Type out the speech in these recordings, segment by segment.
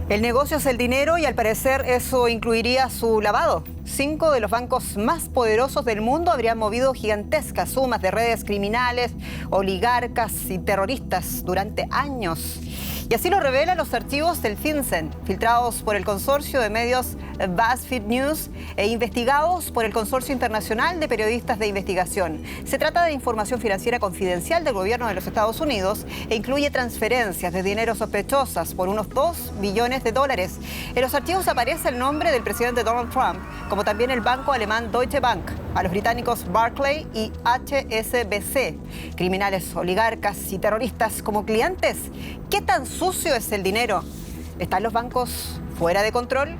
El negocio es el dinero y al parecer eso incluiría su lavado. 5 de los bancos más poderosos del mundo habrían movido gigantescas sumas de redes criminales, oligarcas y terroristas durante años. Y así lo revelan los archivos del FinCEN, filtrados por el consorcio de medios BuzzFeed News e investigados por el Consorcio Internacional de Periodistas de Investigación. Se trata de información financiera confidencial del gobierno de los Estados Unidos e incluye transferencias de dinero sospechosas por unos $2 billones. En los archivos aparece el nombre del presidente Donald Trump, como también el banco alemán Deutsche Bank, a los británicos Barclays y HSBC, criminales, oligarcas y terroristas como clientes. ¿Qué tan sucio es el dinero? ¿Están los bancos fuera de control?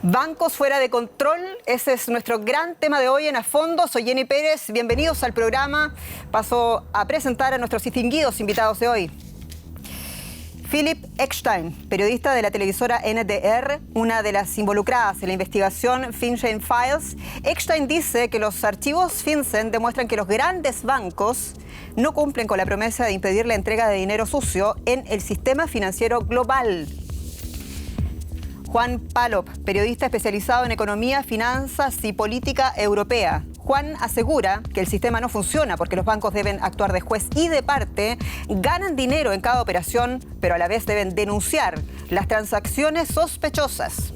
Bancos fuera de control, ese es nuestro gran tema de hoy en A Fondo. Soy Jenny Pérez, bienvenidos al programa. Paso a presentar a nuestros distinguidos invitados de hoy. Philip Eckstein, periodista de la televisora NTR, una de las involucradas en la investigación FinCEN Files. Eckstein dice que los archivos FinCEN demuestran que los grandes bancos no cumplen con la promesa de impedir la entrega de dinero sucio en el sistema financiero global. Juan Palop, periodista especializado en economía, finanzas y política europea. Juan asegura que el sistema no funciona porque los bancos deben actuar de juez y de parte, ganan dinero en cada operación, pero a la vez deben denunciar las transacciones sospechosas.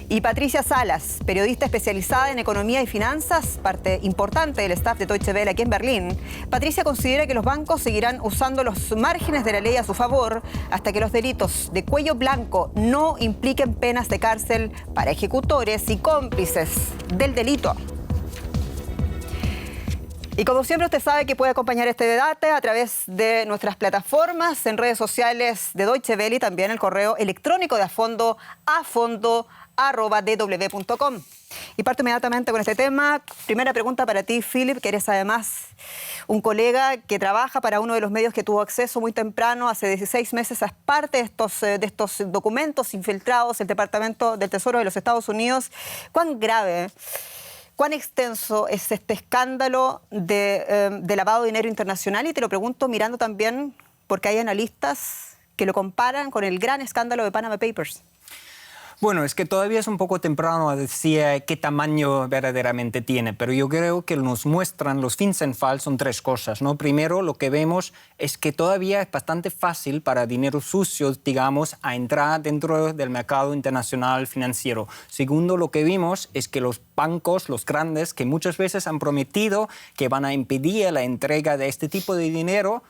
Y Patricia Salas, periodista especializada en economía y finanzas, parte importante del staff de Deutsche Welle aquí en Berlín. Patricia considera que los bancos seguirán usando los márgenes de la ley a su favor hasta que los delitos de cuello blanco no impliquen penas de cárcel para ejecutores y cómplices del delito. Y como siempre, usted sabe que puede acompañar este debate a través de nuestras plataformas en redes sociales de Deutsche Welle y también el correo electrónico de afondo@dw.com. Y parto inmediatamente con este tema. Primera pregunta para ti, Philip, que eres además un colega que trabaja para uno de los medios que tuvo acceso muy temprano, hace 16 meses, a parte de estos documentos infiltrados del Departamento del Tesoro de los Estados Unidos. ¿Cuán grave, cuán extenso es este escándalo de lavado de dinero internacional? Y te lo pregunto mirando también porque hay analistas que lo comparan con el gran escándalo de Panama Papers. Bueno, es que todavía es un poco temprano a decir qué tamaño verdaderamente tiene, pero yo creo que nos muestran los FinCEN Files son tres cosas, ¿no? Primero, lo que vemos es que todavía es bastante fácil para dinero sucio, digamos, a entrar dentro del mercado internacional financiero. Segundo, lo que vimos es que los bancos, los grandes, que muchas veces han prometido que van a impedir la entrega de este tipo de dinero,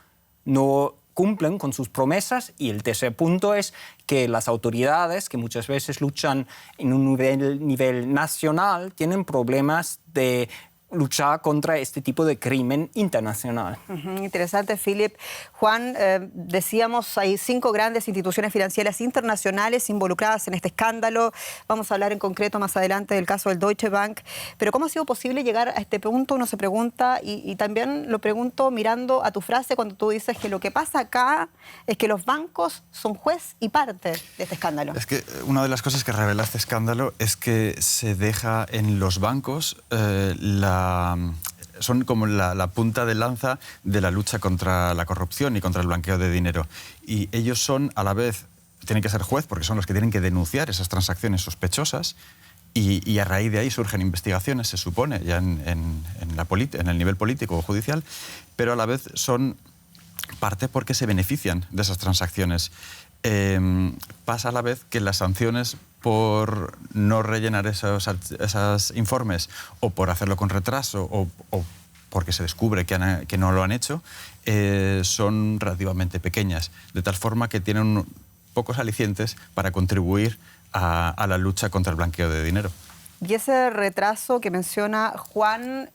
no cumplen con sus promesas. Y el tercer punto es que las autoridades, que muchas veces luchan en un nivel nacional, tienen problemas de luchar contra este tipo de crimen internacional. Interesante, Philip. Juan, decíamos, hay 5 grandes instituciones financieras internacionales involucradas en este escándalo. Vamos a hablar en concreto más adelante del caso del Deutsche Bank. Pero ¿cómo ha sido posible llegar a este punto? Uno se pregunta, y también lo pregunto mirando a tu frase cuando tú dices que lo que pasa acá es que los bancos son juez y parte de este escándalo. Es que una de las cosas que revela este escándalo es que se deja en los bancos son como la punta de lanza de la lucha contra la corrupción y contra el blanqueo de dinero. Y ellos son, a la vez, tienen que ser juez porque son los que tienen que denunciar esas transacciones sospechosas y a raíz de ahí surgen investigaciones, se supone, ya en el nivel político o judicial, pero a la vez son parte porque se benefician de esas transacciones. Pasa a la vez que las sanciones por no rellenar esos informes o por hacerlo con retraso o porque se descubre que no lo han hecho, son relativamente pequeñas, de tal forma que tienen pocos alicientes para contribuir a la lucha contra el blanqueo de dinero. Y ese retraso que menciona Juan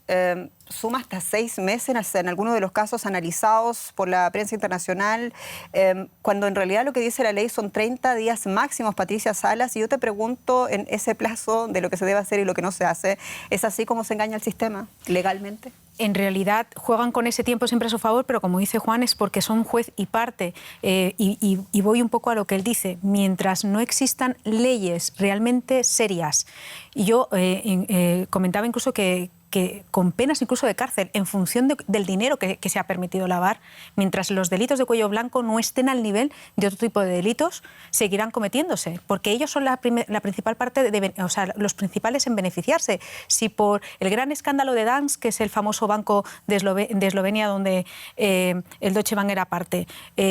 suma hasta 6 meses en algunos de los casos analizados por la prensa internacional, cuando en realidad lo que dice la ley son 30 días máximos, Patricia Salas. Y yo te pregunto, en ese plazo de lo que se debe hacer y lo que no se hace, ¿es así como se engaña el sistema legalmente? en realidad juegan con ese tiempo siempre a su favor, pero como dice Juan, es porque son juez y parte. Y voy un poco a lo que él dice. Mientras no existan leyes realmente serias, y yo comentaba incluso que con penas incluso de cárcel en función del dinero que se ha permitido lavar, mientras los delitos de cuello blanco no estén al nivel de otro tipo de delitos, seguirán cometiéndose, porque ellos son la principal parte, o sea, los principales en beneficiarse. Si por el gran escándalo de Danske, que es el famoso banco de Eslovenia donde el Deutsche Bank era parte,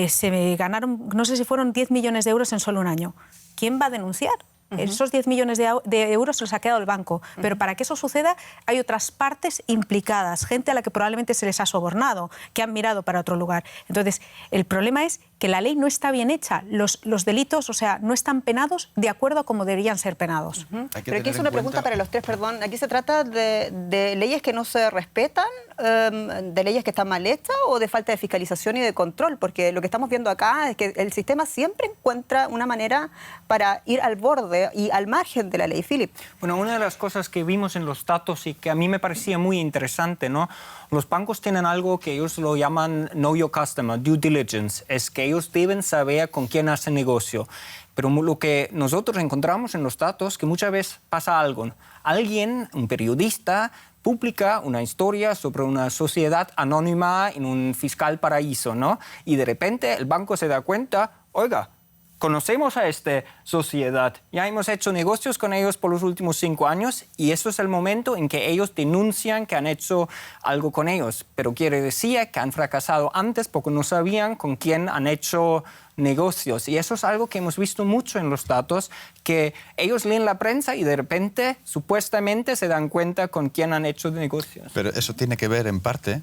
se ganaron, no sé si fueron 10 millones de euros en solo un año, ¿quién va a denunciar? Esos 10 millones de euros se los ha quedado el banco. Pero para que eso suceda hay otras partes implicadas, gente a la que probablemente se les ha sobornado, que han mirado para otro lugar. Entonces, el problema es que la ley no está bien hecha. Los delitos, o sea, no están penados de acuerdo a como deberían ser penados. Pero aquí es una pregunta para los tres, perdón. ¿Aquí se trata de leyes que no se respetan, de leyes que están mal hechas o de falta de fiscalización y de control? Porque lo que estamos viendo acá es que el sistema siempre encuentra una manera para ir al borde y al margen de la ley. Philip. Bueno, una de las cosas que vimos en los datos y que a mí me parecía muy interesante, ¿no? Los bancos tienen algo que ellos lo llaman Know Your Customer, Due Diligence. Es que ellos deben saber con quién hacen negocio. Pero lo que nosotros encontramos en los datos es que muchas veces pasa algo. Alguien, un periodista, publica una historia sobre una sociedad anónima en un fiscal paraíso, ¿no? Y de repente el banco se da cuenta, oiga, conocemos a esta sociedad, ya hemos hecho negocios con ellos por los últimos 5 años y eso es el momento en que ellos denuncian que han hecho algo con ellos. Pero quiere decir que han fracasado antes porque no sabían con quién han hecho negocios. Y eso es algo que hemos visto mucho en los datos, que ellos leen la prensa y de repente, supuestamente, se dan cuenta con quién han hecho negocios. Pero eso tiene que ver, en parte,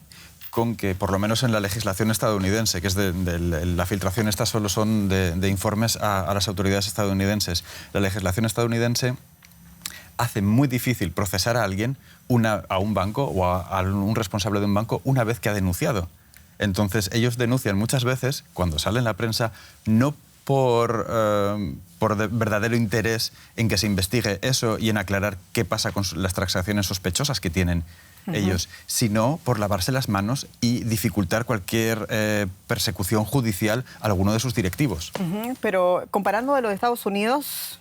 con que, por lo menos en la legislación estadounidense, que es la filtración, estas solo son de informes a las autoridades estadounidenses. La legislación estadounidense hace muy difícil procesar a alguien, a un banco o a un responsable de un banco, una vez que ha denunciado. Entonces, ellos denuncian muchas veces, cuando sale en la prensa, no por verdadero interés en que se investigue eso y en aclarar qué pasa con las transacciones sospechosas que tienen ellos, sino por lavarse las manos y dificultar cualquier persecución judicial a alguno de sus directivos. Pero comparando a los Estados Unidos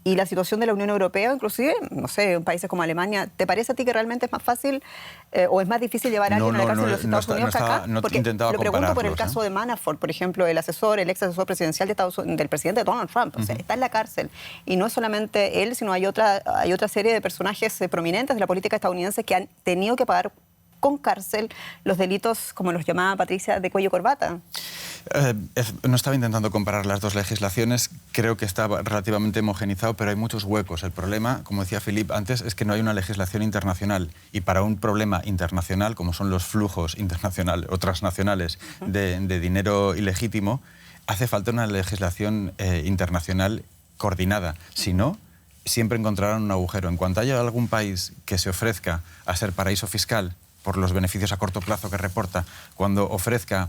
y la situación de la Unión Europea, inclusive, no sé, en países como Alemania, ¿te parece a ti que realmente es más fácil o es más difícil llevar a alguien a la cárcel de los Estados Unidos que acá? No Porque intentaba lo pregunto por el compararlos, caso de Manafort, por ejemplo, el ex asesor presidencial del presidente Donald Trump. O sea, está en la cárcel. Y no es solamente él, sino hay otra serie de personajes prominentes de la política estadounidense que han tenido que pagar con cárcel los delitos, como los llamaba Patricia, de cuello y corbata. No estaba intentando comparar las dos legislaciones, creo que está relativamente homogenizado, pero hay muchos huecos. El problema, como decía Philip antes, es que no hay una legislación internacional y para un problema internacional, como son los flujos internacionales o transnacionales de dinero ilegítimo, hace falta una legislación internacional coordinada. Si no, siempre encontrarán un agujero. En cuanto haya algún país que se ofrezca a ser paraíso fiscal por los beneficios a corto plazo que reporta, cuando ofrezca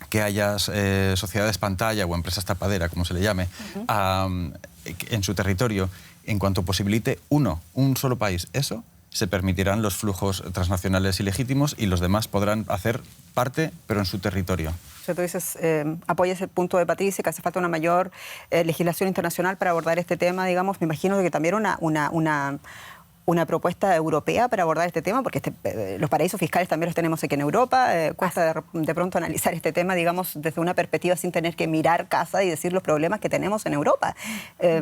que haya sociedades pantalla o empresas tapadera, como se le llame, en su territorio, en cuanto posibilite un solo país eso, se permitirán los flujos transnacionales ilegítimos y los demás podrán hacer parte, pero en su territorio. O sea, tú dices, apoyas el punto de Patricia, que hace falta una mayor legislación internacional para abordar este tema, digamos. Me imagino que también una propuesta europea para abordar este tema, porque los paraísos fiscales también los tenemos aquí en Europa. Cuesta de pronto analizar este tema, digamos, desde una perspectiva sin tener que mirar casa y decir los problemas que tenemos en Europa,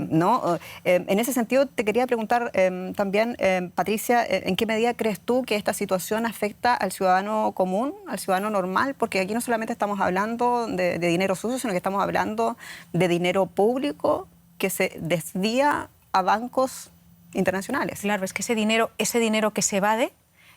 ¿no? En ese sentido, te quería preguntar también, Patricia, ¿en qué medida crees tú que esta situación afecta al ciudadano común, al ciudadano normal? Porque aquí no solamente estamos hablando de dinero sucio, sino que estamos hablando de dinero público que se desvía a bancos internacionales. Claro, es que ese dinero que se evade,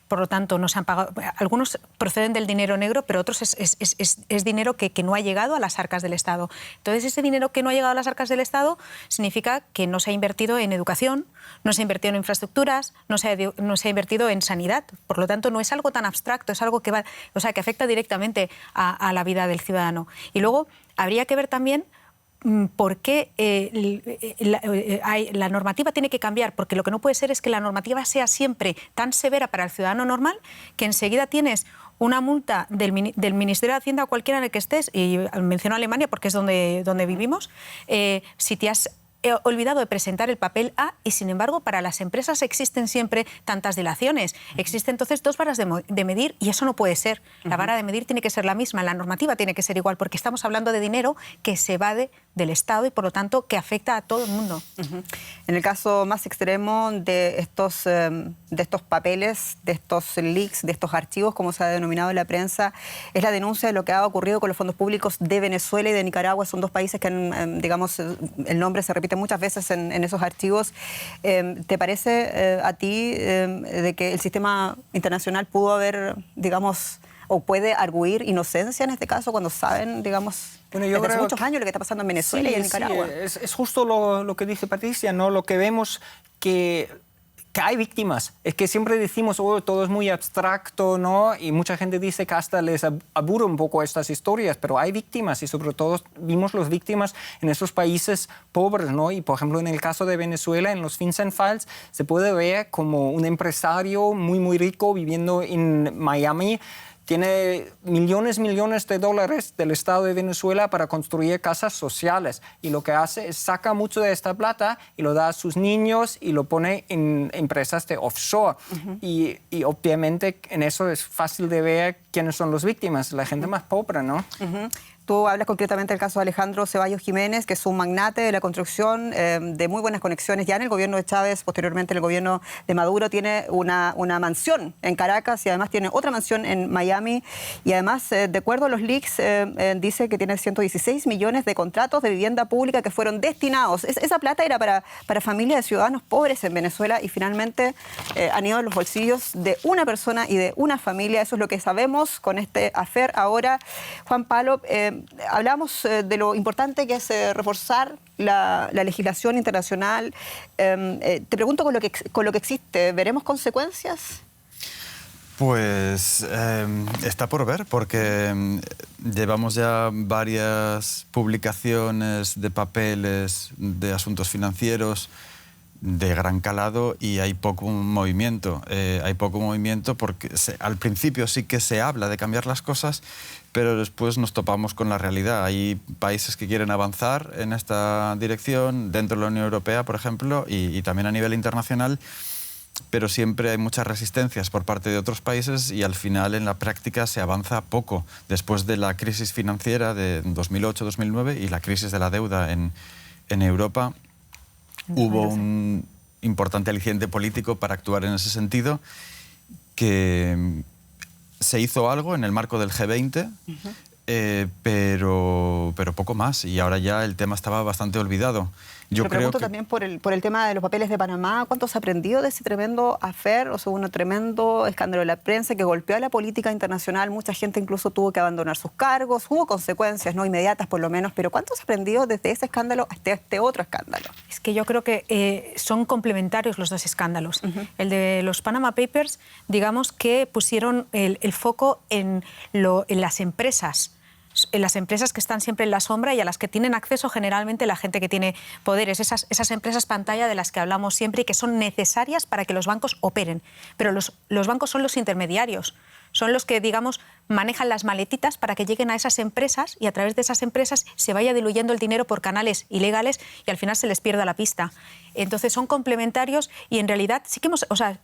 por lo tanto, no se han pagado. Algunos proceden del dinero negro, pero otros es dinero que no ha llegado a las arcas del Estado. Entonces, ese dinero que no ha llegado a las arcas del Estado significa que no se ha invertido en educación, no se ha invertido en infraestructuras, no se ha invertido en sanidad. Por lo tanto, no es algo tan abstracto, es algo que que afecta directamente a la vida del ciudadano. Y luego, habría que ver también ¿por qué la normativa tiene que cambiar? Porque lo que no puede ser es que la normativa sea siempre tan severa para el ciudadano normal que enseguida tienes una multa del Ministerio de Hacienda o cualquiera en el que estés, y menciono Alemania porque es donde vivimos, si te has olvidado de presentar el papel A, y sin embargo para las empresas existen siempre tantas dilaciones. Existen entonces dos varas de medir y eso no puede ser. La vara de medir tiene que ser la misma, la normativa tiene que ser igual, porque estamos hablando de dinero que se evade del Estado y por lo tanto que afecta a todo el mundo. En el caso más extremo de estos papeles, de estos leaks, de estos archivos, como se ha denominado en la prensa, es la denuncia de lo que ha ocurrido con los fondos públicos de Venezuela y de Nicaragua. Son dos países que, digamos, el nombre se repite muchas veces en esos archivos. ¿Te parece a ti de que el sistema internacional pudo haber, digamos, o puede arguir inocencia en este caso cuando saben, digamos, bueno, yo desde hace creo muchos años lo que está pasando en Venezuela y en Nicaragua? Sí, es justo lo que dice Patricia, ¿no? Lo que vemos que hay víctimas. Es que siempre decimos, oh, todo es muy abstracto, ¿no? Y mucha gente dice que hasta les aburre un poco estas historias, pero hay víctimas y sobre todo vimos las víctimas en esos países pobres, ¿no? Y por ejemplo, en el caso de Venezuela, en los FinCEN Files, se puede ver como un empresario muy rico viviendo en Miami tiene millones de dólares del Estado de Venezuela para construir casas sociales. Y lo que hace es saca mucho de esta plata y lo da a sus niños y lo pone en empresas de offshore. Y obviamente en eso es fácil de ver quiénes son las víctimas, la gente más pobre, ¿no? Tú hablas concretamente del caso de Alejandro Ceballos Jiménez, que es un magnate de la construcción, de muy buenas conexiones ya en el gobierno de Chávez, posteriormente en el gobierno de Maduro. Tiene una mansión en Caracas y además tiene otra mansión en Miami. Y además, de acuerdo a los leaks, dice que tiene 116 millones de contratos de vivienda pública que fueron destinados. Esa plata era para familias de ciudadanos pobres en Venezuela y finalmente han ido a los bolsillos de una persona y de una familia. Eso es lo que sabemos con este affair. Ahora, Juan Pablo, hablamos de lo importante que es reforzar la legislación internacional. Te pregunto, con lo que existe, ¿veremos consecuencias? Pues está por ver, porque llevamos ya varias publicaciones de papeles de asuntos financieros de gran calado y hay poco movimiento. Hay poco movimiento porque al principio sí que se habla de cambiar las cosas, pero después nos topamos con la realidad. Hay países que quieren avanzar en esta dirección, dentro de la Unión Europea, por ejemplo, y también a nivel internacional, pero siempre hay muchas resistencias por parte de otros países y al final en la práctica se avanza poco. Después de la crisis financiera de 2008-2009 y la crisis de la deuda en Europa, hubo un importante aliciente político para actuar en ese sentido, que se hizo algo en el marco del G20, pero poco más, y ahora ya el tema estaba bastante olvidado. Yo Pero pregunto también por el tema de los papeles de Panamá. ¿Cuánto se ha aprendido de ese tremendo affair, o sea, un tremendo escándalo de la prensa que golpeó a la política internacional? Mucha gente incluso tuvo que abandonar sus cargos. Hubo consecuencias, no inmediatas por lo menos, pero ¿cuánto se ha aprendido desde ese escándalo hasta este otro escándalo? Es que yo creo que son complementarios los dos escándalos. El de los Panama Papers, digamos que pusieron el foco en las empresas que están siempre en la sombra y a las que tienen acceso generalmente la gente que tiene poderes, esas empresas pantalla de las que hablamos siempre y que son necesarias para que los bancos operen. Pero los bancos son los intermediarios, son los que, digamos, manejan las maletitas para que lleguen a esas empresas y a través de esas empresas se vaya diluyendo el dinero por canales ilegales y al final se les pierda la pista. Entonces son complementarios y en realidad sí que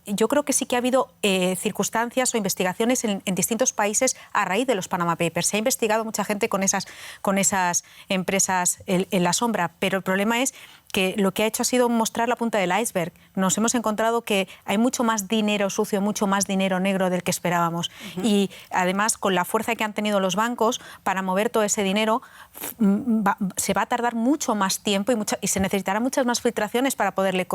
yo creo que sí que ha habido circunstancias o investigaciones en distintos países a raíz de los Panama Papers. Se ha investigado mucha gente con esas empresas en la sombra, pero el problema es que lo que ha hecho ha sido mostrar la punta del iceberg. Nos hemos encontrado que hay mucho más dinero sucio, mucho más dinero negro del que esperábamos. Y además, con la fuerza que han tenido los bancos para mover todo ese dinero, se va a tardar mucho más tiempo y se necesitarán muchas más filtraciones para ponerle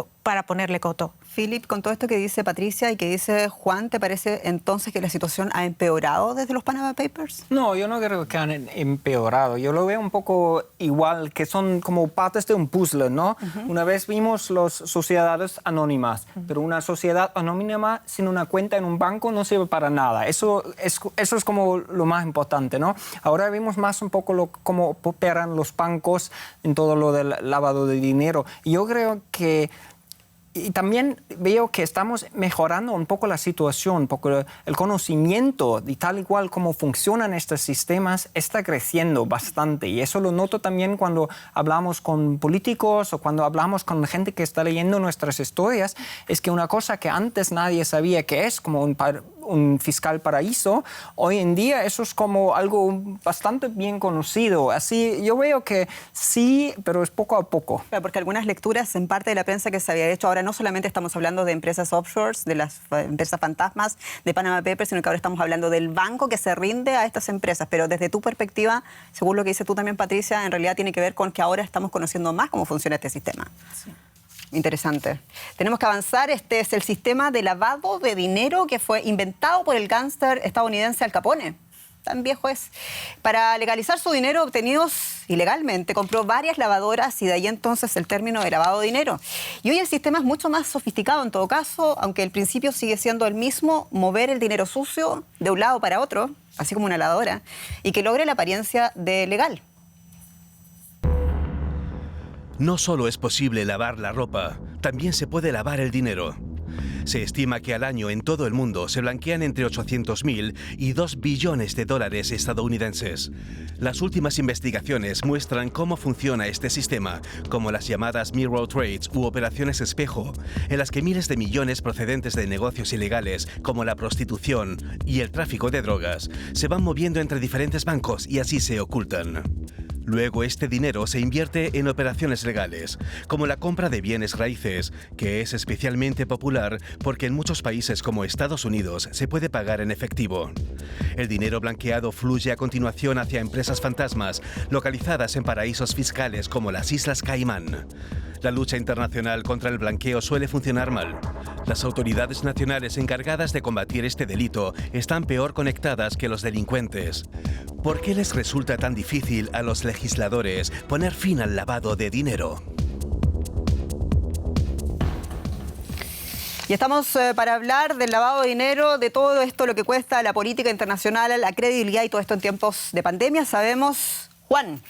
coto. Philip, con todo esto que dice Patricia y que dice Juan, ¿te parece entonces que la situación ha empeorado desde los Panama Papers? No, yo no creo que han empeorado. Yo lo veo un poco igual, que son como partes de un puzzle, ¿no? ¿no? Una vez vimos las sociedades anónimas, pero una sociedad anónima sin una cuenta en un banco no sirve para nada. Eso es como lo más importante, ¿no? Ahora vemos más un poco cómo operan los bancos en todo lo del lavado de dinero. Y yo creo que y también veo que estamos mejorando un poco la situación, un poco el conocimiento y tal y cual cómo funcionan estos sistemas está creciendo bastante. Y eso lo noto también cuando hablamos con políticos o cuando hablamos con gente que está leyendo nuestras historias, es que una cosa que antes nadie sabía que es como un fiscal paraíso, hoy en día eso es como algo bastante bien conocido. Así yo veo que sí, pero es poco a poco. Claro, porque algunas lecturas en parte de la prensa que se había hecho, ahora no solamente estamos hablando de empresas offshores, de las empresas fantasmas de Panama Papers, sino que ahora estamos hablando del banco que se rinde a estas empresas. Pero desde tu perspectiva, según lo que dices tú también, Patricia, en realidad tiene que ver con que ahora estamos conociendo más cómo funciona este sistema. Sí. Interesante. Tenemos que avanzar. Este es el sistema de lavado de dinero que fue inventado por el gángster estadounidense Al Capone. Tan viejo es. Para legalizar su dinero obtenidos ilegalmente, compró varias lavadoras y de ahí entonces el término de lavado de dinero. Y hoy el sistema es mucho más sofisticado en todo caso, aunque el principio sigue siendo el mismo, mover el dinero sucio de un lado para otro, así como una lavadora, y que logre la apariencia de legal. No solo es posible lavar la ropa, también se puede lavar el dinero. Se estima que al año en todo el mundo se blanquean entre 800.000 y 2 billones de dólares estadounidenses. Las últimas investigaciones muestran cómo funciona este sistema, como las llamadas mirror trades u operaciones espejo, en las que miles de millones procedentes de negocios ilegales, como la prostitución y el tráfico de drogas, se van moviendo entre diferentes bancos y así se ocultan. Luego este dinero se invierte en operaciones legales, como la compra de bienes raíces, que es especialmente popular porque en muchos países como Estados Unidos se puede pagar en efectivo. El dinero blanqueado fluye a continuación hacia empresas fantasmas, localizadas en paraísos fiscales como las Islas Caimán. La lucha internacional contra el blanqueo suele funcionar mal. Las autoridades nacionales encargadas de combatir este delito están peor conectadas que los delincuentes. ¿Por qué les resulta tan difícil a los legisladores poner fin al lavado de dinero? Y estamos para hablar del lavado de dinero, de todo esto, lo que cuesta la política internacional, la credibilidad y todo esto en tiempos de pandemia. Sabemos, Juan,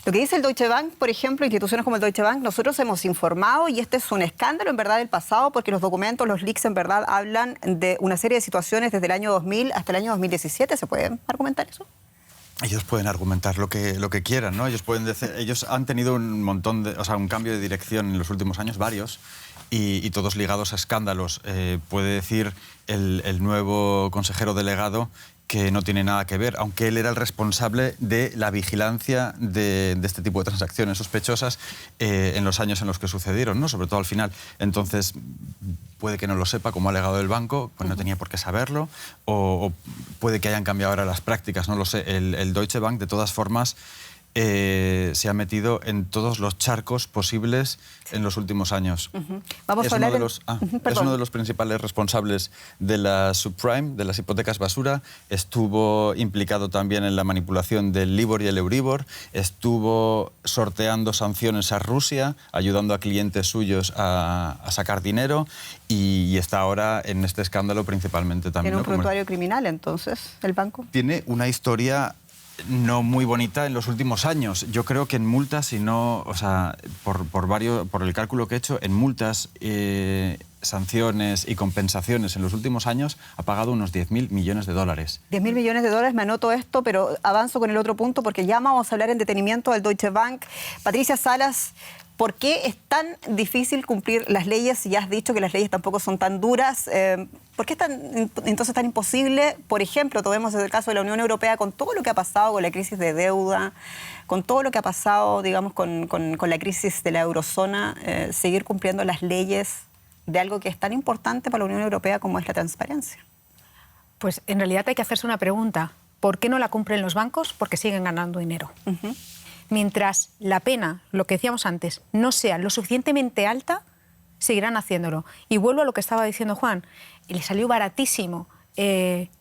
lo que dice el Deutsche Bank, por ejemplo, instituciones como el Deutsche Bank, nosotros hemos informado y este es un escándalo en verdad del pasado porque los documentos, los leaks en verdad hablan de una serie de situaciones desde el año 2000 hasta el año 2017. ¿Se puede argumentar eso? Ellos pueden argumentar lo que quieran, ¿no? Ellos han tenido un montón de, un cambio de dirección en los últimos años, varios, y todos ligados a escándalos. Puede decir el nuevo consejero delegado que no tiene nada que ver, aunque él era el responsable de la vigilancia de este tipo de transacciones sospechosas en los años en los que sucedieron, ¿no? Sobre todo al final. Entonces, puede que no lo sepa, como ha alegado el banco, pues no tenía por qué saberlo, o puede que hayan cambiado ahora las prácticas, no lo sé. El Deutsche Bank, de todas formas, se ha metido en todos los charcos posibles en los últimos años. Vamos a hablar es uno de los principales responsables de la subprime, de las hipotecas basura. Estuvo implicado también en la manipulación del Libor y el Euribor. Estuvo sorteando sanciones a Rusia, ayudando a clientes suyos a sacar dinero y está ahora en este escándalo principalmente también. ¿Tiene un prontuario criminal entonces el banco? Tiene una historia no muy bonita en los últimos años. Yo creo que en multas, y no, por el cálculo que he hecho, en multas, sanciones y compensaciones en los últimos años ha pagado unos 10.000 millones de dólares. 10.000 millones de dólares, me anoto esto, pero avanzo con el otro punto porque ya vamos a hablar en detenimiento del Deutsche Bank. Patricia Salas, ¿por qué es tan difícil cumplir las leyes? Ya has dicho que las leyes tampoco son tan duras. ¿Por qué es entonces tan imposible? Por ejemplo, tomemos el caso de la Unión Europea con todo lo que ha pasado con la crisis de deuda, con todo lo que ha pasado, digamos, con la crisis de la eurozona, seguir cumpliendo las leyes de algo que es tan importante para la Unión Europea como es la transparencia. Pues en realidad hay que hacerse una pregunta. ¿Por qué no la cumplen los bancos? Porque siguen ganando dinero. Mientras la pena, lo que decíamos antes, no sea lo suficientemente alta, seguirán haciéndolo. Y vuelvo a lo que estaba diciendo Juan, le salió baratísimo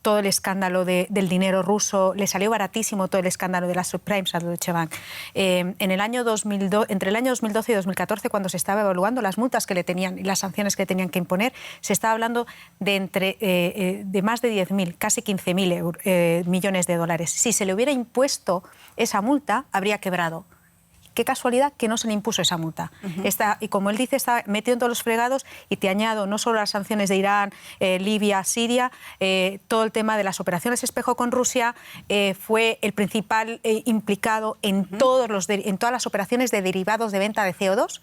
todo el escándalo del dinero ruso, le salió baratísimo todo el escándalo de las subprimes a Deutsche Bank. Entre el año 2012 y 2014, cuando se estaba evaluando las multas que le tenían y las sanciones que le tenían que imponer, se estaba hablando de más de 10.000, casi 15.000 millones de dólares. Si se le hubiera impuesto esa multa, habría quebrado. Qué casualidad que no se le impuso esa multa. Y como él dice, está metido en todos los fregados, y te añado no solo las sanciones de Irán, Libia, Siria, todo el tema de las operaciones espejo con Rusia, fue el principal implicado en todas las operaciones de derivados de venta de CO2.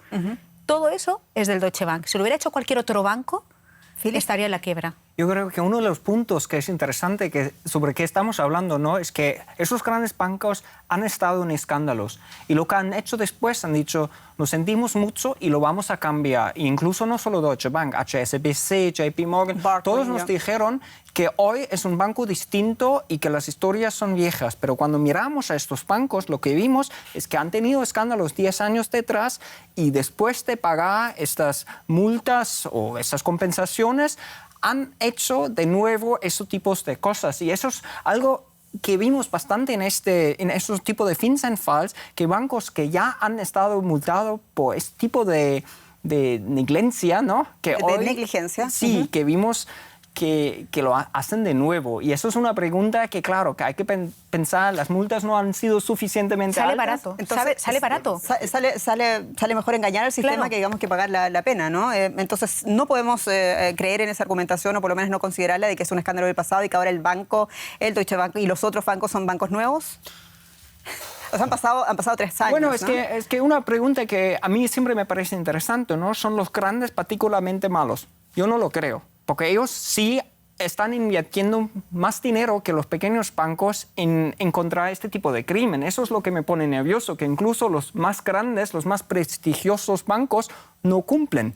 Todo eso es del Deutsche Bank. Si lo hubiera hecho cualquier otro banco, estaría en la quiebra. Yo creo que uno de los puntos que es interesante sobre qué estamos hablando, ¿no?, es que esos grandes bancos han estado en escándalos, y lo que han hecho después han dicho, nos sentimos mucho y lo vamos a cambiar. E incluso no solo Deutsche Bank, HSBC, JP Morgan, todos nos dijeron que hoy es un banco distinto y que las historias son viejas. Pero cuando miramos a estos bancos, lo que vimos es que han tenido escándalos 10 años detrás, y después de pagar estas multas o estas compensaciones, han hecho de nuevo esos tipos de cosas. Y eso es algo que vimos bastante en estos tipos de FinCEN-Files, que bancos que ya han estado multados por este tipo de negligencia, ¿no? Negligencia. Sí, que vimos que lo hacen de nuevo. Y eso es una pregunta que, claro, que hay que pensar. Las multas no han sido suficientemente altas. Barato. Entonces, sale barato. Sale mejor engañar al sistema que, digamos, que pagar la pena, ¿no? Entonces, no podemos creer en esa argumentación, o por lo menos no considerarla, de que es un escándalo del pasado y que ahora el banco, el Deutsche Bank y los otros bancos son bancos nuevos. O sea, han pasado 3 años. Bueno, ¿no? es que una pregunta que a mí siempre me parece interesante, ¿no? ¿Son los grandes particularmente malos? Yo no lo creo. Porque ellos sí están invirtiendo más dinero que los pequeños bancos en contra este tipo de crimen. Eso es lo que me pone nervioso, que incluso los más grandes, los más prestigiosos bancos no cumplen.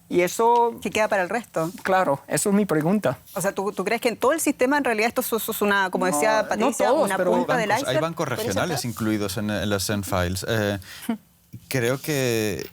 Y eso... ¿Qué queda para el resto? Claro, eso es mi pregunta. O sea, ¿tú crees que en todo el sistema en realidad esto es una, como decía Patricia, no todos, una pero punta del iceberg? Hay bancos regionales incluidos en los FinCEN-Files. Creo que...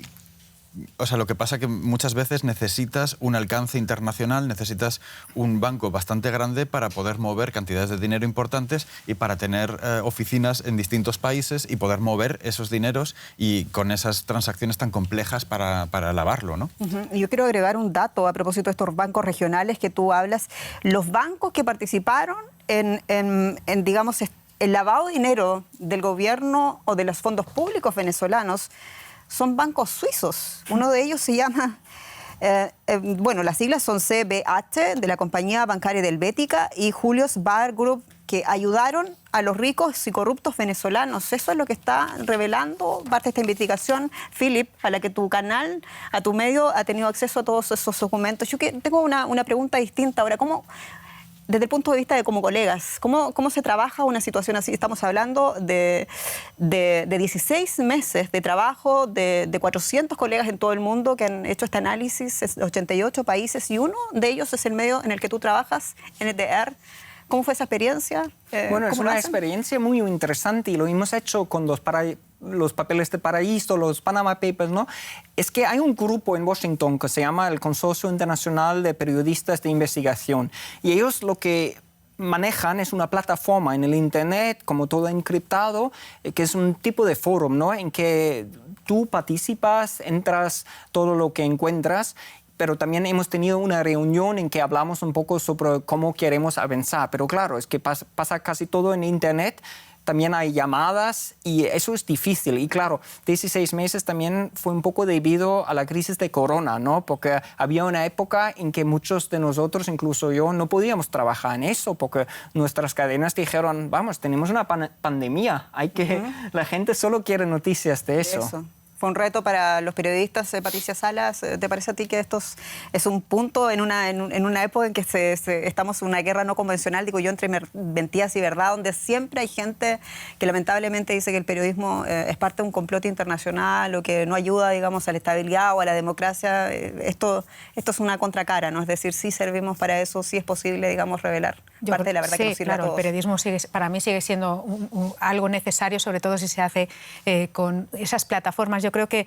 O sea, lo que pasa es que muchas veces necesitas un alcance internacional, necesitas un banco bastante grande para poder mover cantidades de dinero importantes y para tener oficinas en distintos países y poder mover esos dineros y con esas transacciones tan complejas para lavarlo, ¿no? Yo quiero agregar un dato a propósito de estos bancos regionales que tú hablas. Los bancos que participaron en digamos, el lavado de dinero del gobierno o de los fondos públicos venezolanos son bancos suizos. Uno de ellos se llama, bueno, las siglas son CBH, de la compañía bancaria de Helvética, y Julius Baer Group, que ayudaron a los ricos y corruptos venezolanos. Eso es lo que está revelando parte de esta investigación, Philip, a la que tu canal, a tu medio, ha tenido acceso a todos esos documentos. Yo tengo una pregunta distinta ahora. ¿Cómo, desde el punto de vista de como colegas, cómo se trabaja una situación así? Estamos hablando de 16 meses de trabajo de 400 colegas en todo el mundo que han hecho este análisis, 88 países, y uno de ellos es el medio en el que tú trabajas, NTR. ¿Cómo fue esa experiencia? Bueno, es una experiencia muy interesante, y lo hemos hecho con los papeles de Paraíso, los Panama Papers, ¿no? Es que hay un grupo en Washington que se llama el Consorcio Internacional de Periodistas de Investigación, y ellos lo que manejan es una plataforma en el Internet, como todo encriptado, que es un tipo de foro, ¿no?, en que tú participas, entras todo lo que encuentras. Pero también hemos tenido una reunión en que hablamos un poco sobre cómo queremos avanzar. Pero claro, es que pasa casi todo en Internet. También hay llamadas y eso es difícil. Y claro, 16 meses también fue un poco debido a la crisis de corona, ¿no? Porque había una época en que muchos de nosotros, incluso yo, no podíamos trabajar en eso porque nuestras cadenas dijeron, vamos, tenemos una pandemia, la gente solo quiere noticias de eso. Fue un reto para los periodistas. Patricia Salas, ¿te parece a ti que esto es un punto en una época en que estamos en una guerra no convencional, digo yo, entre mentiras y verdad, donde siempre hay gente que lamentablemente dice que el periodismo es parte de un complot internacional o que no ayuda, digamos, a la estabilidad o a la democracia? Esto es una contracara, ¿no? Es decir, sí servimos para eso, sí es posible, digamos, revelar parte de la verdad sí, que nos sirve claro, a todos. El periodismo para mí sigue siendo algo necesario, sobre todo si se hace con esas plataformas. Yo creo que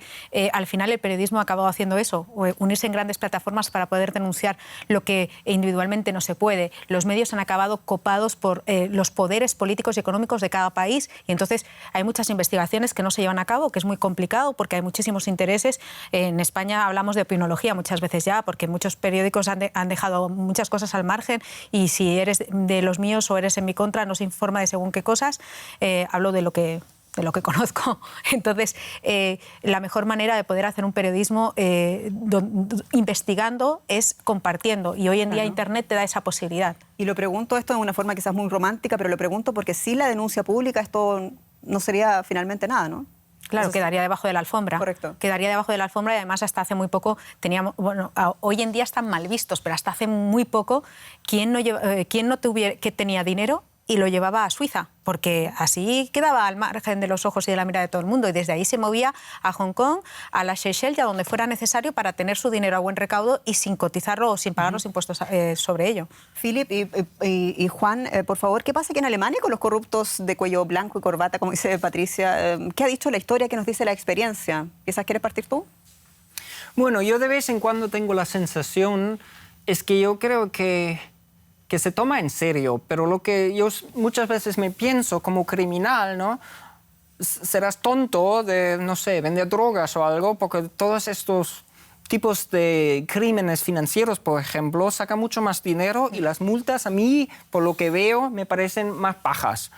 al final el periodismo ha acabado haciendo eso, unirse en grandes plataformas para poder denunciar lo que individualmente no se puede. Los medios han acabado copados por los poderes políticos y económicos de cada país y entonces hay muchas investigaciones que no se llevan a cabo, que es muy complicado porque hay muchísimos intereses. En España hablamos de opinología muchas veces ya, porque muchos periódicos han dejado muchas cosas al margen y si eres de los míos o eres en mi contra no se informa de según qué cosas. Hablo de lo que conozco. Entonces, la mejor manera de poder hacer un periodismo investigando es compartiendo. Y hoy en día Internet te da esa posibilidad. Y lo pregunto esto de una forma quizás muy romántica, pero lo pregunto porque sin la denuncia pública esto no sería finalmente nada, ¿no? Claro, Entonces, quedaría debajo de la alfombra. Correcto. Quedaría debajo de la alfombra y además hasta hace muy poco teníamos, bueno, hoy en día están mal vistos, pero hasta hace muy poco, ¿quién no tenía dinero y lo llevaba a Suiza? Porque así quedaba al margen de los ojos y de la mirada de todo el mundo y desde ahí se movía a Hong Kong, a las Seychelles y a donde fuera necesario para tener su dinero a buen recaudo y sin cotizarlo o sin pagar los impuestos sobre ello. Philip y Juan, por favor, ¿qué pasa aquí en Alemania con los corruptos de cuello blanco y corbata, como dice Patricia? ¿Qué ha dicho la historia? ¿Qué nos dice la experiencia? ¿Quizás quieres partir tú? Bueno, yo de vez en cuando tengo la sensación, es que yo creo que se toma en serio, pero lo que yo muchas veces me pienso como criminal, ¿no? Serás tonto de, no sé, vender drogas o algo, porque todos estos tipos de crímenes financieros, por ejemplo, sacan mucho más dinero y las multas a mí, por lo que veo, me parecen más bajas.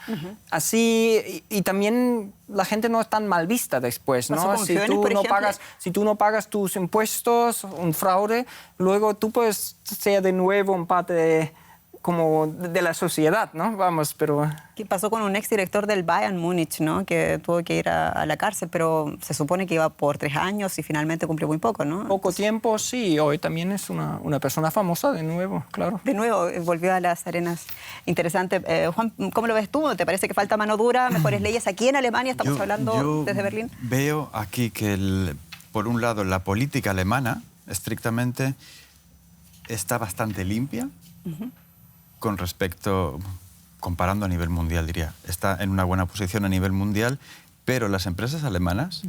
Así, y también la gente no es tan mal vista después, ¿no? Si tú no pagas tus impuestos, un fraude, luego tú puedes ser de nuevo un parte como de la sociedad, ¿no? Vamos, pero... ¿Qué pasó con un exdirector del Bayern Múnich, ¿no? Que tuvo que ir a la cárcel, pero se supone que iba por 3 años y finalmente cumplió muy poco, ¿no? Poco tiempo, sí. Hoy también es una persona famosa, de nuevo, claro. De nuevo, volvió a las arenas. Interesante. Juan, ¿cómo lo ves tú? ¿Te parece que falta mano dura, mejores leyes aquí en Alemania? Estamos hablando desde Berlín. Veo aquí que, por un lado, la política alemana, estrictamente, está bastante limpia. Con respecto, comparando a nivel mundial, diría, está en una buena posición a nivel mundial, pero las empresas alemanas,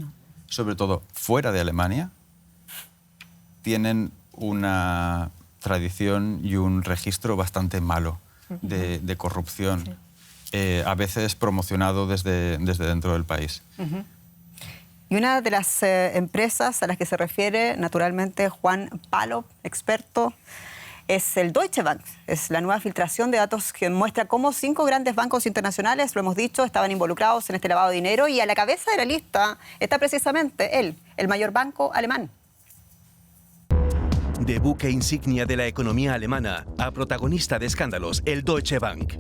sobre todo fuera de Alemania, tienen una tradición y un registro bastante malo de corrupción, a veces promocionado desde dentro del país. Y una de las empresas a las que se refiere, naturalmente, Juan Palo, experto, es el Deutsche Bank. Es la nueva filtración de datos que muestra cómo 5 grandes bancos internacionales, lo hemos dicho, estaban involucrados en este lavado de dinero y a la cabeza de la lista está precisamente él, el mayor banco alemán. De buque insignia de la economía alemana a protagonista de escándalos, el Deutsche Bank.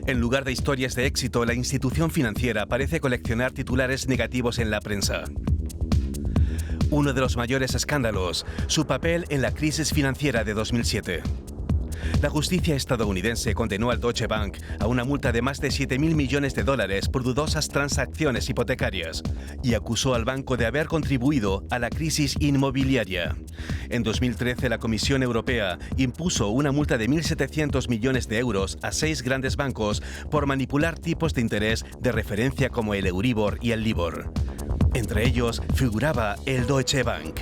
En lugar de historias de éxito, la institución financiera parece coleccionar titulares negativos en la prensa. Uno de los mayores escándalos, su papel en la crisis financiera de 2007. La justicia estadounidense condenó al Deutsche Bank a una multa de más de 7.000 millones de dólares por dudosas transacciones hipotecarias y acusó al banco de haber contribuido a la crisis inmobiliaria. En 2013, la Comisión Europea impuso una multa de 1.700 millones de euros a 6 grandes bancos por manipular tipos de interés de referencia como el Euribor y el Libor. Entre ellos figuraba el Deutsche Bank.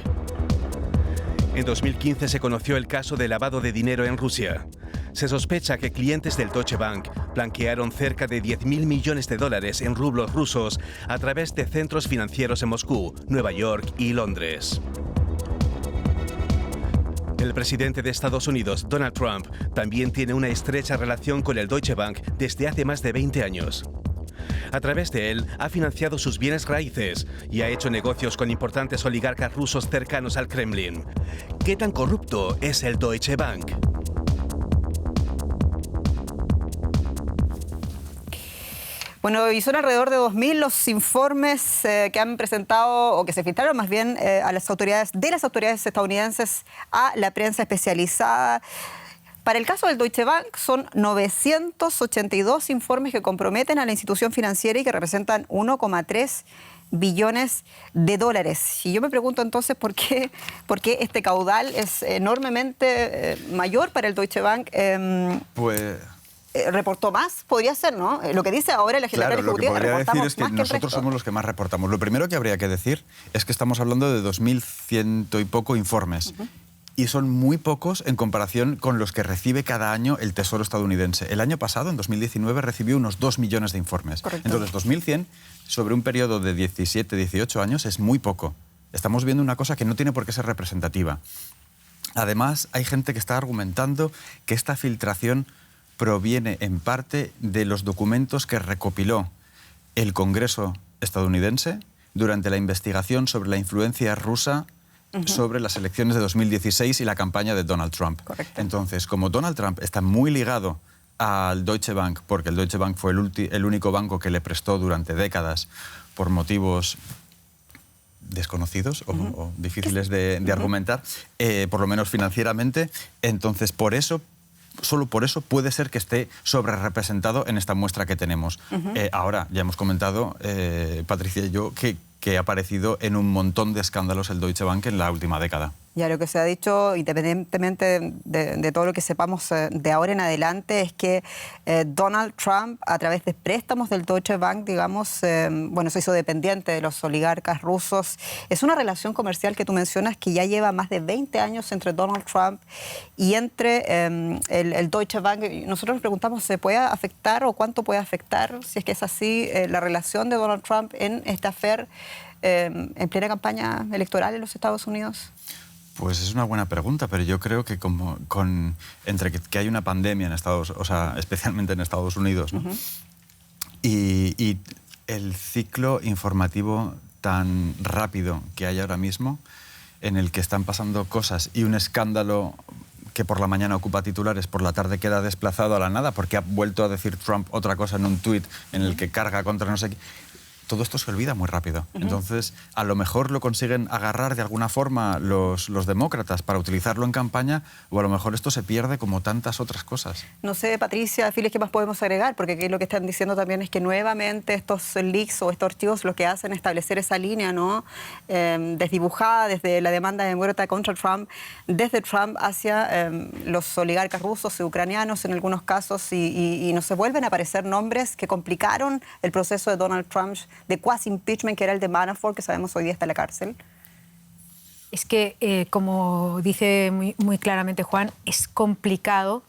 En 2015 se conoció el caso de lavado de dinero en Rusia. Se sospecha que clientes del Deutsche Bank blanquearon cerca de 10.000 millones de dólares en rublos rusos a través de centros financieros en Moscú, Nueva York y Londres. El presidente de Estados Unidos, Donald Trump, también tiene una estrecha relación con el Deutsche Bank desde hace más de 20 años. A través de él ha financiado sus bienes raíces y ha hecho negocios con importantes oligarcas rusos cercanos al Kremlin. ¿Qué tan corrupto es el Deutsche Bank? Bueno, y son alrededor de 2.000 los informes que han presentado, o que se filtraron más bien, a las autoridades estadounidenses a la prensa especializada. Para el caso del Deutsche Bank son 982 informes que comprometen a la institución financiera y que representan 1,3 billones de dólares. Y yo me pregunto entonces por qué este caudal es enormemente mayor para el Deutsche Bank. Pues reportó más, podría ser, ¿no? Lo que dice ahora el legislativo Claro, lo que podría decir es que más que el nosotros resto. somos los que más reportamos. Lo primero que habría que decir es que estamos hablando de 2.100 y poco informes. Y son muy pocos en comparación con los que recibe cada año el Tesoro estadounidense. El año pasado, en 2019, recibió unos 2 millones de informes. Correcto. Entonces, 2.100 sobre un periodo de 17, 18 años es muy poco. Estamos viendo una cosa que no tiene por qué ser representativa. Además, hay gente que está argumentando que esta filtración proviene en parte de los documentos que recopiló el Congreso estadounidense durante la investigación sobre la influencia rusa sobre las elecciones de 2016 y la campaña de Donald Trump. Correcto. Entonces, como Donald Trump está muy ligado al Deutsche Bank, porque el Deutsche Bank fue el único banco que le prestó durante décadas por motivos desconocidos o difíciles de argumentar, por lo menos financieramente, entonces solo por eso puede ser que esté sobrerepresentado en esta muestra que tenemos. Ahora, ya hemos comentado, Patricia y yo, que ha aparecido en un montón de escándalos el Deutsche Bank en la última década. Ya lo que se ha dicho, independientemente de todo lo que sepamos de ahora en adelante, es que Donald Trump, a través de préstamos del Deutsche Bank, digamos, se hizo dependiente de los oligarcas rusos. Es una relación comercial que tú mencionas que ya lleva más de 20 años entre Donald Trump y entre el Deutsche Bank. Nosotros nos preguntamos, ¿se puede afectar o cuánto puede afectar, si es que es así, la relación de Donald Trump en esta affair en plena campaña electoral en los Estados Unidos? Pues es una buena pregunta, pero yo creo que entre que hay una pandemia en especialmente en Estados Unidos, ¿no? y el ciclo informativo tan rápido que hay ahora mismo, en el que están pasando cosas y un escándalo que por la mañana ocupa titulares, por la tarde queda desplazado a la nada porque ha vuelto a decir Trump otra cosa en un tuit en el que carga contra no sé qué. Todo esto se olvida muy rápido. Entonces, a lo mejor lo consiguen agarrar de alguna forma los demócratas para utilizarlo en campaña, o a lo mejor esto se pierde como tantas otras cosas. No sé, Patricia, Files, ¿qué más podemos agregar? Porque aquí lo que están diciendo también es que nuevamente estos leaks o estos archivos lo que hacen es establecer esa línea, ¿no? Desdibujada desde la demanda de muerte contra Trump, desde Trump hacia los oligarcas rusos y ucranianos en algunos casos, y nos se vuelven a aparecer nombres que complicaron el proceso de Donald Trump de quasi impeachment, que era el de Manafort, que sabemos hoy día está en la cárcel. Es que, como dice muy claramente Juan, es complicado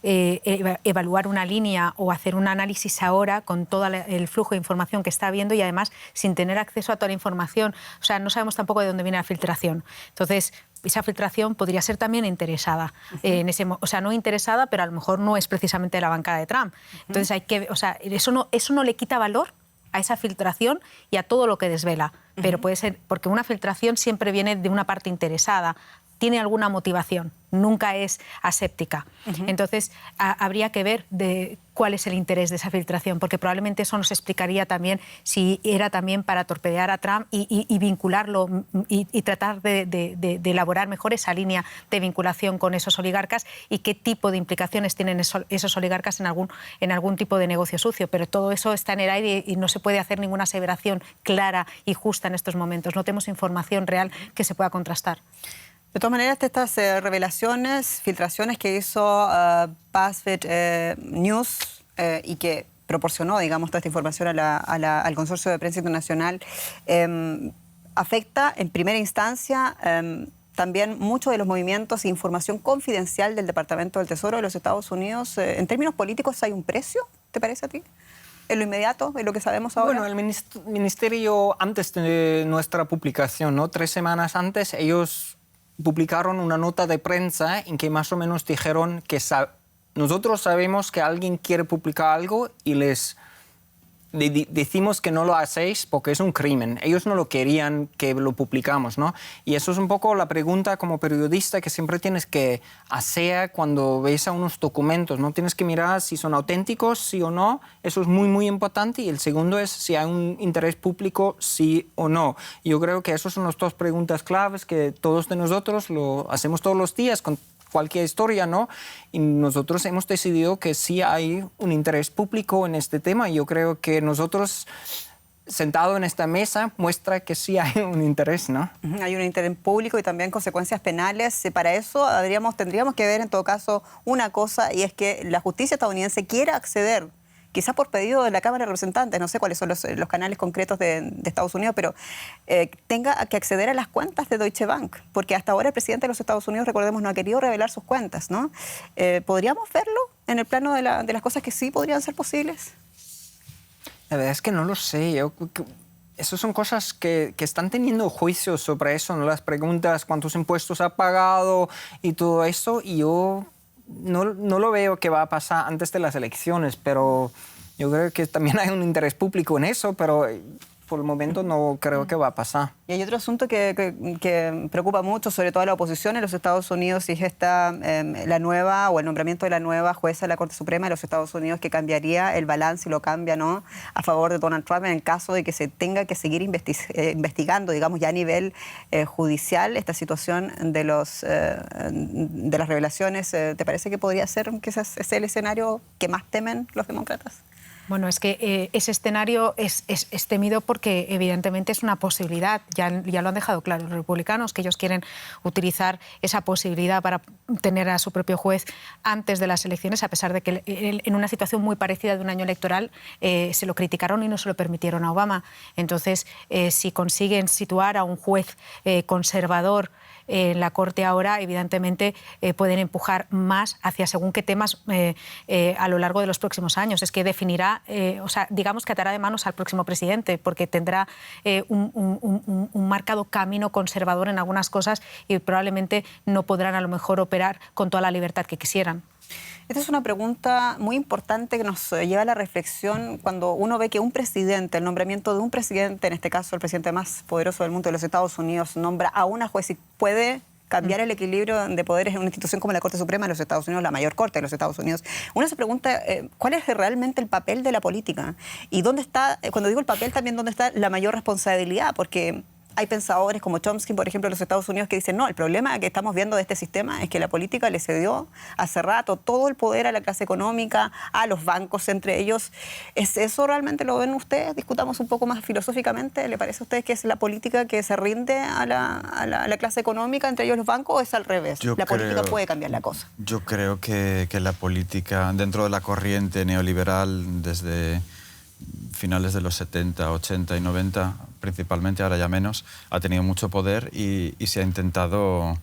evaluar una línea o hacer un análisis ahora con todo el flujo de información que está habiendo y además sin tener acceso a toda la información. O sea, no sabemos tampoco de dónde viene la filtración. Entonces, esa filtración podría ser también interesada. No interesada, pero a lo mejor no es precisamente de la bancada de Trump. Entonces, eso no le quita valor a esa filtración y a todo lo que desvela. Pero puede ser, porque una filtración siempre viene de una parte interesada, tiene alguna motivación, nunca es aséptica. Entonces, habría que ver cuál es el interés de esa filtración, porque probablemente eso nos explicaría también si era también para torpedear a Trump y vincularlo y tratar de elaborar mejor esa línea de vinculación con esos oligarcas y qué tipo de implicaciones tienen esos oligarcas en algún tipo de negocio sucio. Pero todo eso está en el aire y no se puede hacer ninguna aseveración clara y justa en estos momentos. No tenemos información real que se pueda contrastar. De todas maneras, estas revelaciones, filtraciones que hizo BuzzFeed News y que proporcionó, digamos, toda esta información al Consorcio de Prensa Internacional, afecta en primera instancia también muchos de los movimientos e información confidencial del Departamento del Tesoro de los Estados Unidos. En términos políticos, ¿hay un precio, te parece a ti? ¿En lo inmediato, en lo que sabemos ahora? Bueno, el Ministerio, antes de nuestra publicación, ¿no? 3 semanas antes, ellos publicaron una nota de prensa en que más o menos dijeron que nosotros sabemos que alguien quiere publicar algo y les decimos que no lo hacéis porque es un crimen. Ellos no lo querían que lo publicamos, ¿no? Y eso es un poco la pregunta como periodista que siempre tienes que hacer cuando ves a unos documentos, ¿no? Tienes que mirar si son auténticos, sí o no. Eso es muy, muy importante. Y el segundo es si hay un interés público, sí o no. Yo creo que esas son las 2 preguntas claves que todos de nosotros lo hacemos todos los días con cualquier historia, ¿no? Y nosotros hemos decidido que sí hay un interés público en este tema. Yo creo que nosotros sentado en esta mesa muestra que sí hay un interés, ¿no? Hay un interés público y también consecuencias penales. Para eso tendríamos que ver en todo caso una cosa, y es que la justicia estadounidense quiera acceder, quizás por pedido de la Cámara de Representantes, no sé cuáles son los canales concretos de Estados Unidos, pero tenga que acceder a las cuentas de Deutsche Bank, porque hasta ahora el presidente de los Estados Unidos, recordemos, no ha querido revelar sus cuentas, ¿no? ¿Podríamos verlo en el plano de las cosas que sí podrían ser posibles? La verdad es que no lo sé. Esas son cosas que están teniendo juicios sobre eso, ¿no? Las preguntas, cuántos impuestos ha pagado y todo eso, y yo no lo veo que va a pasar antes de las elecciones, pero yo creo que también hay un interés público en eso, pero por el momento no creo que va a pasar. Y hay otro asunto que preocupa mucho, sobre todo a la oposición en los Estados Unidos, y es la nueva, o el nombramiento de la nueva jueza de la Corte Suprema de los Estados Unidos, que cambiaría el balance y lo cambia, ¿no?, a favor de Donald Trump en caso de que se tenga que seguir investigando, digamos, ya a nivel judicial, esta situación de las revelaciones. ¿Te parece que podría ser que ese es el escenario que más temen los demócratas? Bueno, es que ese escenario es temido porque evidentemente es una posibilidad. Ya lo han dejado claro los republicanos, que ellos quieren utilizar esa posibilidad para tener a su propio juez antes de las elecciones, a pesar de que en una situación muy parecida de un año electoral se lo criticaron y no se lo permitieron a Obama. Entonces, si consiguen situar a un juez conservador en la Corte ahora, evidentemente pueden empujar más hacia según qué temas a lo largo de los próximos años. Es que definirá, digamos que atará de manos al próximo presidente, porque tendrá un marcado camino conservador en algunas cosas y probablemente no podrán a lo mejor operar con toda la libertad que quisieran. Esta es una pregunta muy importante que nos lleva a la reflexión cuando uno ve que un presidente, el nombramiento de un presidente, en este caso el presidente más poderoso del mundo de los Estados Unidos, nombra a una juez y puede cambiar el equilibrio de poderes en una institución como la Corte Suprema de los Estados Unidos, la mayor corte de los Estados Unidos. Uno se pregunta cuál es realmente el papel de la política y dónde está, cuando digo el papel, también dónde está la mayor responsabilidad, porque hay pensadores como Chomsky, por ejemplo, en los Estados Unidos, que dicen, no, el problema que estamos viendo de este sistema es que la política le cedió hace rato todo el poder a la clase económica, a los bancos, entre ellos. ¿Es eso realmente lo ven ustedes? Discutamos un poco más filosóficamente. ¿Le parece a ustedes que es la política que se rinde a la clase económica, entre ellos los bancos, o es al revés? Política puede cambiar la cosa. Yo creo que la política, dentro de la corriente neoliberal, desde finales de los 70, 80 y 90, principalmente, ahora ya menos, ha tenido mucho poder y se ha intentado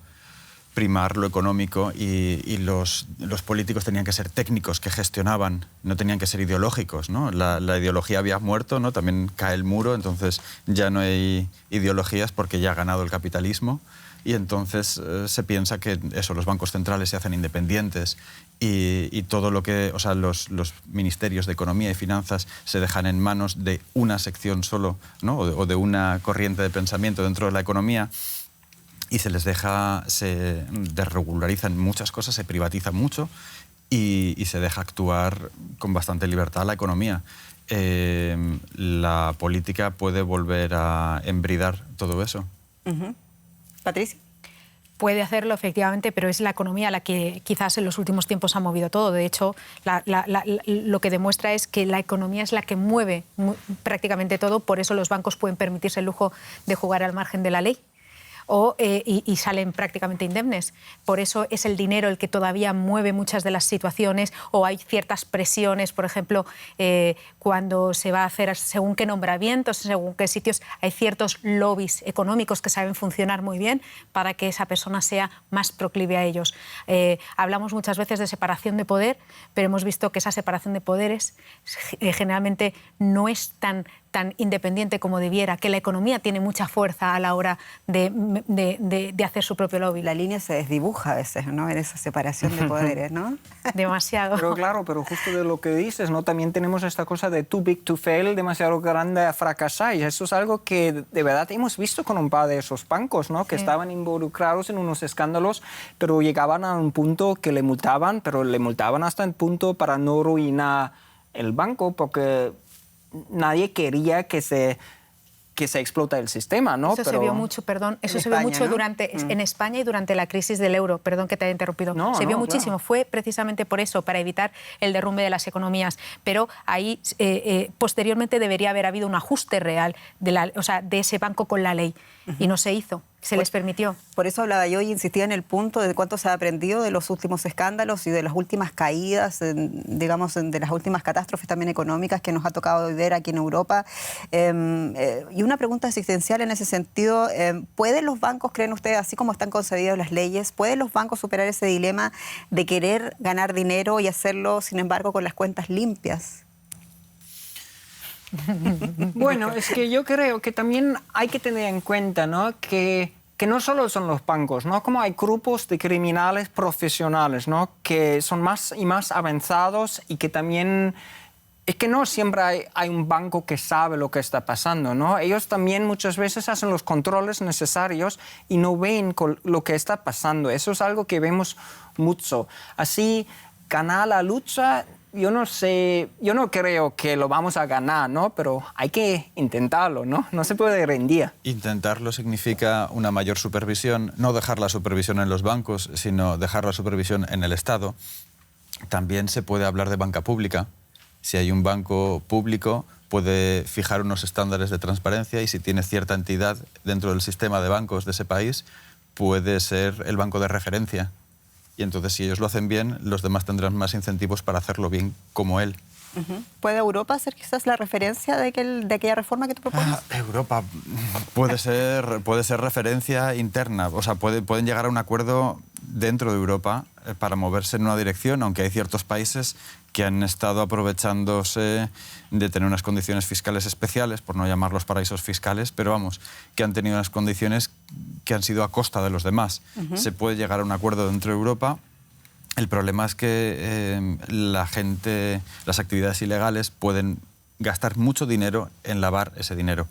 primar lo económico y los políticos tenían que ser técnicos que gestionaban, no tenían que ser ideológicos, ¿no? La ideología había muerto, ¿no? También cae el muro, entonces ya no hay ideologías porque ya ha ganado el capitalismo y entonces se piensa que eso, los bancos centrales se hacen independientes y todo lo que, o sea, los ministerios de Economía y Finanzas se dejan en manos de una sección solo, ¿no? o de una corriente de pensamiento dentro de la economía y se les deja, se desregularizan muchas cosas, se privatiza mucho y se deja actuar con bastante libertad la economía. La política puede volver a embridar todo eso. Patricia. Puede hacerlo, efectivamente, pero es la economía la que quizás en los últimos tiempos ha movido todo. De hecho, lo que demuestra es que la economía es la que mueve prácticamente todo, por eso los bancos pueden permitirse el lujo de jugar al margen de la ley. Y salen prácticamente indemnes. Por eso es el dinero el que todavía mueve muchas de las situaciones, o hay ciertas presiones, por ejemplo, cuando se va a hacer según qué nombramientos, según qué sitios, hay ciertos lobbies económicos que saben funcionar muy bien para que esa persona sea más proclive a ellos. Hablamos muchas veces de separación de poder, pero hemos visto que esa separación de poderes generalmente no es tan independiente como debiera, que la economía tiene mucha fuerza a la hora de hacer su propio lobby. La línea se desdibuja a veces, ¿no? En esa separación de poderes, ¿no? Demasiado. Pero claro, pero justo de lo que dices, ¿no? También tenemos esta cosa de too big to fail, demasiado grande a fracasar, y eso es algo que de verdad hemos visto con un par de esos bancos, ¿no? Que estaban involucrados en unos escándalos, pero llegaban a un punto que le multaban, pero le multaban hasta el punto para no arruinar el banco, porque nadie quería que se que se explota el sistema, ¿no? Eso se vio mucho, perdón, eso se vio mucho en España y durante la crisis del euro, perdón que te haya interrumpido. Se vio muchísimo, fue precisamente por eso, para evitar el derrumbe de las economías, pero ahí posteriormente debería haber habido un ajuste real de ese banco con la ley y no se hizo. Se les permitió. Por eso hablaba yo y insistía en el punto de cuánto se ha aprendido de los últimos escándalos y de las últimas caídas, digamos, de las últimas catástrofes también económicas que nos ha tocado ver aquí en Europa. Y una pregunta existencial en ese sentido, ¿pueden los bancos, creen ustedes, así como están concebidas las leyes, pueden los bancos superar ese dilema de querer ganar dinero y hacerlo, sin embargo, con las cuentas limpias? Bueno, es que yo creo que también hay que tener en cuenta, ¿no?, que no solo son los bancos, ¿no? Como hay grupos de criminales profesionales, ¿no?, que son más y más avanzados y que también... Es que no siempre hay un banco que sabe lo que está pasando, ¿no? Ellos también muchas veces hacen los controles necesarios y no ven lo que está pasando. Eso es algo que vemos mucho. Así, ganar la lucha... Yo no sé, yo no creo que lo vamos a ganar, ¿no? Pero hay que intentarlo, ¿no? No se puede rendir. Intentarlo significa una mayor supervisión, no dejar la supervisión en los bancos, sino dejar la supervisión en el Estado. También se puede hablar de banca pública. Si hay un banco público, puede fijar unos estándares de transparencia y si tiene cierta entidad dentro del sistema de bancos de ese país, puede ser el banco de referencia. Y entonces, si ellos lo hacen bien, los demás tendrán más incentivos para hacerlo bien como él. ¿Puede Europa ser quizás la referencia de aquella reforma que tú propones? Europa puede ser referencia interna. O sea, pueden llegar a un acuerdo dentro de Europa para moverse en una dirección, aunque hay ciertos países que han estado aprovechándose de tener unas condiciones fiscales especiales, por no llamarlos paraísos fiscales, pero vamos, que han tenido unas condiciones que han sido a costa de los demás. Se puede llegar a un acuerdo dentro de Europa. El problema es que las actividades ilegales pueden gastar mucho dinero en lavar ese dinero,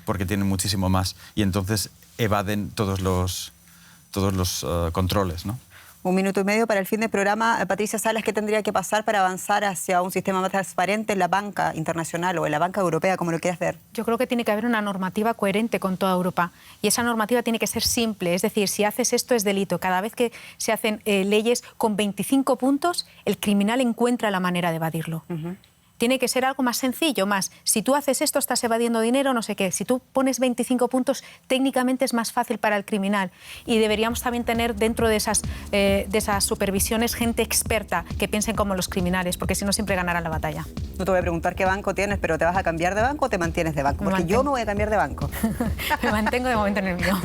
porque tienen muchísimo más y entonces evaden todos los controles, ¿no? 1 minuto y medio para el fin del programa. Patricia Salas, ¿qué tendría que pasar para avanzar hacia un sistema más transparente en la banca internacional o en la banca europea, como lo quieras ver? Yo creo que tiene que haber una normativa coherente con toda Europa y esa normativa tiene que ser simple, es decir, si haces esto es delito. Cada vez que se hacen leyes con 25 puntos, el criminal encuentra la manera de evadirlo. Tiene que ser algo más sencillo, más si tú haces esto estás evadiendo dinero, no sé qué. Si tú pones 25 puntos, técnicamente es más fácil para el criminal. Y deberíamos también tener dentro de esas supervisiones gente experta que piensen como los criminales, porque si no siempre ganarán la batalla. No te voy a preguntar qué banco tienes, pero ¿te vas a cambiar de banco o te mantienes de banco? Porque yo me voy a cambiar de banco. Me mantengo de momento en el mío.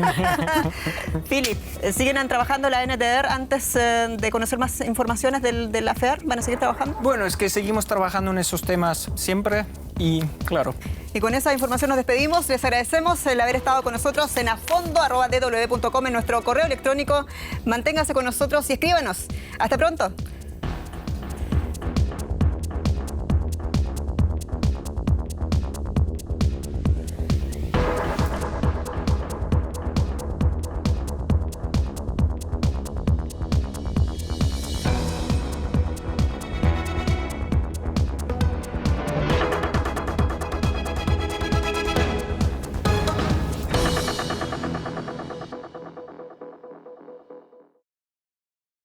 Philip, ¿siguen trabajando la NTR antes de conocer más informaciones de la FER? ¿Van a seguir trabajando? Bueno, es que seguimos trabajando en esos temas siempre y claro. Y con esa información nos despedimos. Les agradecemos el haber estado con nosotros en afondo@dw.com en nuestro correo electrónico. Manténgase con nosotros y escríbanos. Hasta pronto.